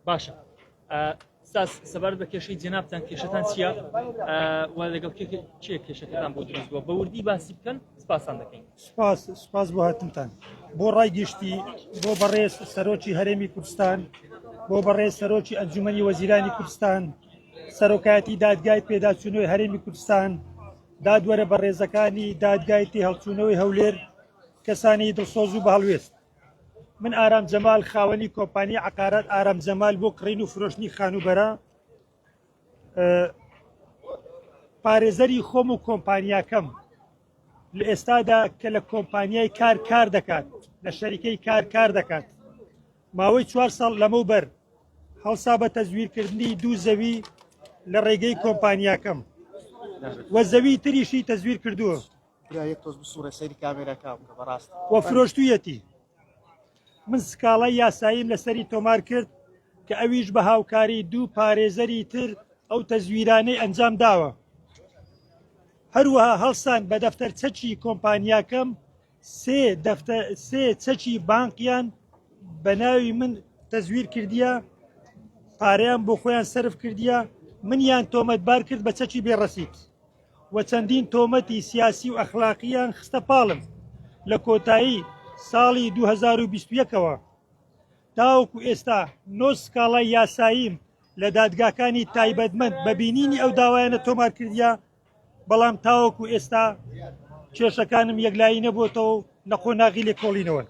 باشە ساس سەبارەت بە کێشەی جێنابتان کێشەتان چییە و لەگەڵ چیە کێشەکەتان بۆ دروست بووە بە وردی باسی بکەن سپاسان دەکەین. سپاس بۆ هاتنتان بۆ ڕای گشتی بۆ بەڕێز سەرۆکی هەرێمی کوردستان بۆ بەڕێز سەرۆکی ئەنجومەنی وەزیرانی کوردستان سەرۆکایەتی دادگای پێداچوونەوەی هەرێمی کوردستان دادوەرە بەڕێزەکانی دادگای تێهەڵچوونەوەی هەولێر کەسانی دڵسۆز و بەهەڵوێست من ئارام جەمال خاوەنی کۆمپانیای عقارات ئارام جەمال بۆ کڕین و فرۆشتنی خانوبەرە پارێزەری خۆم و کۆمپانیاکەم لە ئێستادا کە لە کۆمپانیای کار دەکات لە شەریکەی کار دەکات ماوەی 4 ساڵ لەمەوبەر هەڵسا بە تەزویرکردنی 2 زەوی لە ڕێگەی کۆمپانیاکەم وە زەوی تریشی تەزویر کردووە وە فرۆشتوویەتی من سکاڵای یاساییم لەسەری تۆمار کرد کە ئەویش بە هاوکاری 2 پارێزەری تر ئەو تەزویرانەی ئەنجام داوە هەروەها هەڵسان بە دەفتەر چەکی کۆمپانیاکەم سێ چەکی بانقیان بە ناوی من تەزویر کردیە پارەیان بۆ خۆیان سەرف کردیە منیان تۆمەتبار کرد بە چەکی بێڕەسیت و چەندین تۆمەتی سیاسی و ئەخلاقییان خستە پاڵم لە کۆتایی ساڵی 2021ەوە تاوەکو ئێستا نۆ سکاڵای یاساییم لە دادگاکانی تایبەتمەند بە بینینی ئەو داوایانە تۆمار کردیا بەڵام تاوەکو ئێستا کێشەکانم یەکلایی نەبووتەوە و نەخۆناغی لێ کۆڵینەوە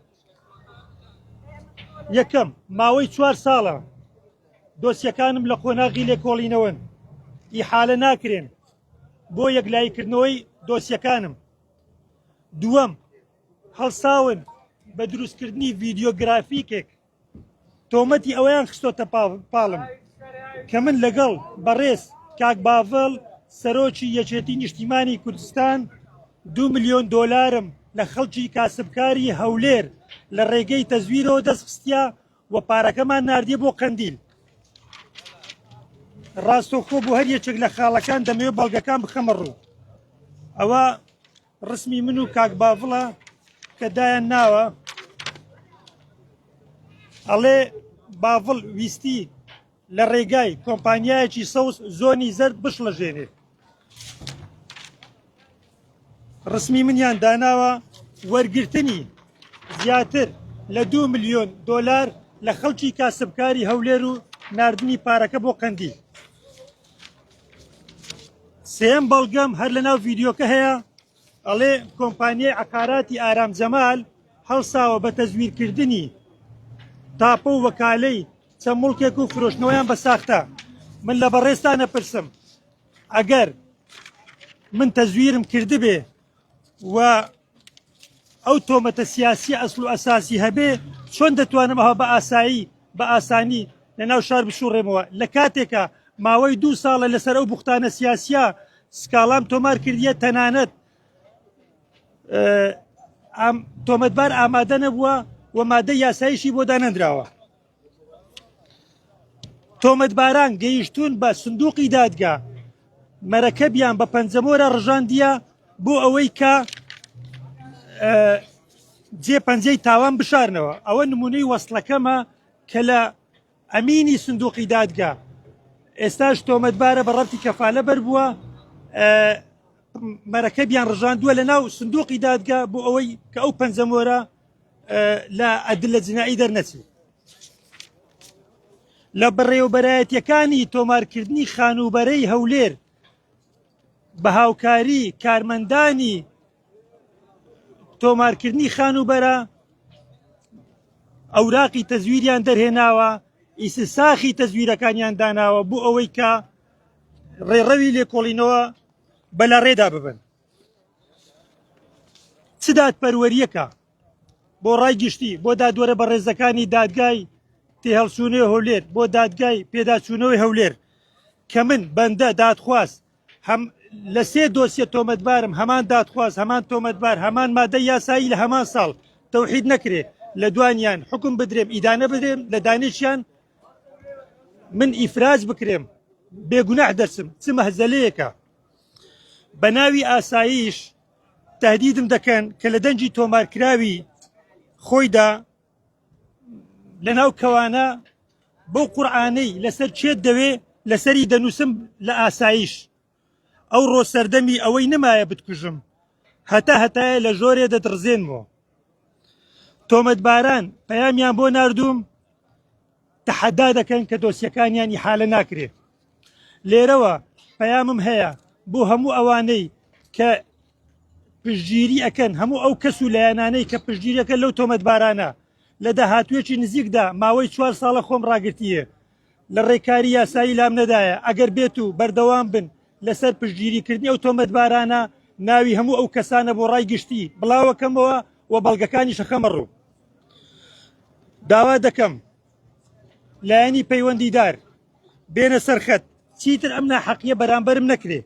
یەکەم ماوەی 4 ساڵە دۆسیەکانم لە خۆناغی لێ کۆڵینەوەن ئیحالە ناکرێن بۆ یەکلاییکردنەوەی دۆسیەکانم دووەم هەڵساون بە دروستکردنی ڤیدیۆگرافیکێک تۆمەتی ئەوەیان خستۆتە پاڵم کە من لەگەڵ بەڕێز کاک باڤڵ سەرۆکی یەکێتی نیشتیمانی کوردستان 2 ملیۆن دۆلارم لە خەڵکی کاسبکاری هەولێر لە ڕێگەی تەزویرەوە دەستخستیا و پارەکەمان ناردیە بۆ قەندیل ڕاستۆخۆ بۆ هەر یەکێک لە خاڵەکان دەمەوێت بەڵگەکان بخەمە ڕوو ئەوە ڕسمی من و کاک باڤڵە کە دایان ناوە ئەڵێ باڤڵ ویستی لە ڕێگای کۆمپانیایەکی سەوز زۆنی زەرد بشڵەژێنێ ڕسمی منیان داناوە وەرگرتنی زیاتر لە 2 ملیۆن دۆلار لە خەڵکی کاسبکاری هەولێر و ناردنی پارەکە بۆ قەندیل سێم بەڵگەم هەر لەناو ڤیدیۆکە هەیە ئەڵێ کۆمپانیای عقاراتی ئارام جەمال هەڵساوە بە تەزویرکردنی تاپە و وەکالەی چەند مڵکێک و فرۆشتنەوەیان بە ساختە من لە بەڕێستانە پرسم ئەگەر من تەزویرم کردبێ و ئەو تۆمەتە سیاسی ئەسڵ و ئەساسی هەبێ چۆن دەتوانم ئەوە بە ئاسانی لەناو شار بشوڕێمەوە لە کاتێکە ماوەی 2 ساڵە لەسەر ئەو بوختانە سیاسیە سکاڵام تۆمار کردیە تەنانەت تۆمەتبار ئامادە نەبووە و مادە یاساییشی بۆ دانەندراوە تۆمەتباران گەیشتون بە سندوقی دادگا مەرەکەبیان بە پەنجەمۆرە ڕژاندیە بۆ ئەوەی کە جێ پەنجەی تاوان بشارنەوە ئەوە نمونەی وەسڵەکەمە کە لە ئەمینی سندوقی دادگا ئێستاش تۆمەتبارە بە ڕەتی کەفالە بەربووە مەرەکەبیان ڕژاندووە لە ناو سندوقی دادگا بۆ ئەوەی کە ئەو پەنجەمۆرە لە ئەدلە جنایی دەرنەچێ لە بەڕێوەبەرایەتیەکانی تۆمارکردنی خانوبەرەی هەولێر بە هاوکاری کارمەندانی تۆمارکردنی خانوبەرە ئەوراقی تەزویریان دەرهێناوە ئیسساخی تەزویرەکانیان داناوە بۆ ئەوەی کە ڕێڕەوی لێکۆڵینەوە بەلا ڕێدا ببن چ دادپەروەریەکە بۆ ڕای گشتی بۆ دادوەرە بەڕێزەکانی دادگای تێهەڵچوونەوەی هەولێر بۆ دادگای پێداچوونەوەی هەولێر کە من بەندە دادخواست هەم لە 3 دۆسیە تۆمەتبارم هەمان دادخواست هەمان تۆمەتبار هەمان مادە یاسایی لە هەمان ساڵ تەوحید نەکرێ لە دوانیان حکم بدرێم ئیدانە بدرێم لە دانیشیان من ئیفراز بکرێم بێگوناح دەرسم چ مەهزەلەیەکە بە ناوی ئاساییش تهدیدم دەکەن کە لە دەنجی تۆمارکراوی خۆیدا لەناو کەوانە بۆ قورآانەی لەسەر چێت دەوێ لەسەری دەنووسم لە ئاسایش ئەو ڕۆسەردەمی ئەوەی نمایە بتکوژم هەتایە لە ژۆرێ دەدڕزێنمەوە تۆمەتباران پەیامیان بۆ ناردووم تەحەدا دەکەن کە دۆسیەکانیان ئیحالە ناکرێ لێرەوە پەیامم هەیە بۆ هەموو ئەوانەی کە پشتگیری ئەکەن هەموو ئەو کەس و لایەنانەی کە پشتگیریەکە لەو تۆمەتبارانە لە داهاتوێکی نزیکدا ماوەی 4 ساڵە خۆم ڕاگرتیە لە ڕێکاری یاسایی لام نەدایە ئەگەر بێت و بەردەوام بن لەسەر پشتگیریکردنی ئەو تۆمەتبارانە ناوی هەموو ئەو کەسانە بۆ ڕای گشتی بڵاوەکەمەوە و بەڵگەکانی شەخەمە ڕوو داوا دەکەم لایەنی پەیوەندیدار بێنە سەرخەت چیتر ئەم ناحەقیە بەرامبەرم نەکرێ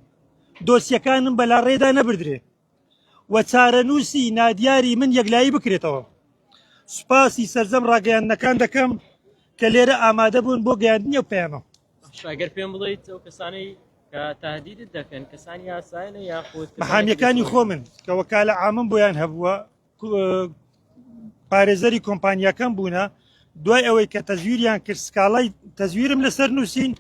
دۆسیەکانم بەلا ڕێدا نەبردرێ و چارەنووسی نادیاری من یەکلایی بکرێتەوە سوپاسی سەرجەم ڕاگەیاندنەکان دەکەم کە لێرە ئامادە بوون بۆ گەیاندنی ئەو پەیامە ئەگەر پێم بڵیت ئەو کەسانەی کە تهدیدت دەکەن کەسانی یاسایانە یاخود بەحامیەکانی خۆ من کە وەکالە عامم بۆیان هەبووە پارێزەری کۆمپانیاکەم بوونە دوای ئەوەی کە تەزویریان کرد سکاڵای تەزویرم لەسەر نووسین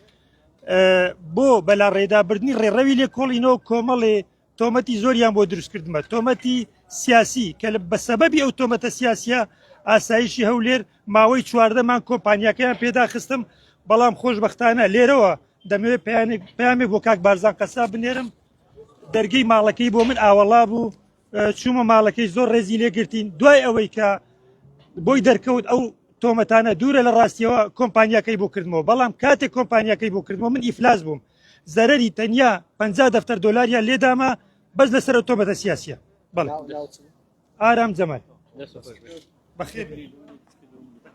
بۆ بەلا ڕێدابردنی ڕێڕەوی لێ کۆڵینەوە کۆمەڵێ تۆمەتی زۆریان بۆ دروستکردمە تۆمەتی سیاسی کە بەسەبەبی ئەو تۆمەتە سیاسیە ئاسایشی هەولێر ماوەی 14 مان کۆمپانیاکەیان پێداخستم بەڵام خۆشبەختانە لێرەوە دەمەوێت پەیامێک بۆ کاک بارزان قەسا بنێرم دەرگەی ماڵەکەی بۆ من ئاوەڵا بوو چوومە ماڵەکەی زۆر ڕێزی لێگرتین دوای ئەوەی کە بۆی دەرکەوت ئەو تۆمەتانە دوورە لە ڕاستیەوە کۆمپانیاکەی بۆ کردمەوە بەڵام کاتێک کۆمپانیاکەی بۆ کردمەوە من ئیفلاس بووم زەرەری تەنیا 50 دەفتەر دۆلاریان لێداما بەس لەسەر تۆمەتە سیاسیە بەڵێ ئارام جەمال بەخێر